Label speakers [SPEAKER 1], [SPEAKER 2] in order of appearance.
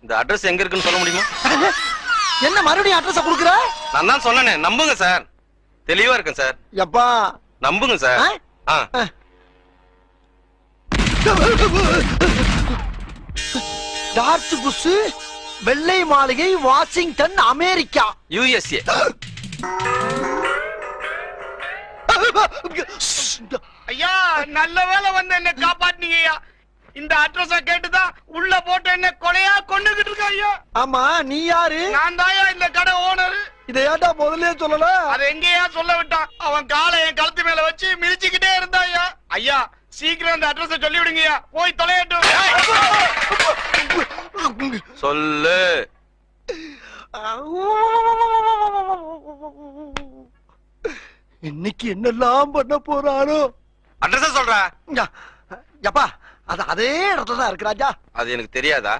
[SPEAKER 1] இந்த அட்ரஸ் எங்க இருக்குன்னு சொல்ல முடியுமா?
[SPEAKER 2] என்ன மறுபடியும் அட்ரஸ் கொடுக்குற?
[SPEAKER 1] நான் தான் சொன்னேனே, நம்புங்க சார். தெளிவா இருக்கேன் சார்.
[SPEAKER 2] எப்பா
[SPEAKER 1] நம்புங்க சார்.
[SPEAKER 2] டார்ச் புஷ், வெள்ளை மாளிகை, வாஷிங்டன், அமெரிக்கா,
[SPEAKER 1] USA.
[SPEAKER 3] ஐயா நல்ல வேலை வந்து என்ன காப்பாத்தினீங்க ஐயா. இந்த அட்ரஸ கேட்டுதான் உள்ள போட்டு என்ன கொலையா கொண்டுகிட்டு இருக்க ஐயா.
[SPEAKER 2] ஆமா நீ யாரு?
[SPEAKER 3] நான் தாயா இந்த கடை ஓனர்.
[SPEAKER 2] இதை ஏன்டா முதல்ல சொல்லல?
[SPEAKER 3] அது எங்கேயா சொல்ல விட்டான். அவன் காலை என் கழுத்து மேல வச்சு மிதிச்சுக்கிட்டே இருந்தா ஐயா. ஐயா சீக்கிரம் அந்த அட்ரஸ சொல்லி விடுங்கய்யா, போய் தொலையட்டும்.
[SPEAKER 1] சொல்லு.
[SPEAKER 2] இன்னைக்கு என்னெல்லாம் பண்ண போறானோ?
[SPEAKER 1] அட்ரஸ் சொல்றா.
[SPEAKER 2] யப்பா அது அதே இடத்துல தான் இருக்கு ராஜா.
[SPEAKER 1] அது எனக்கு தெரியாதா?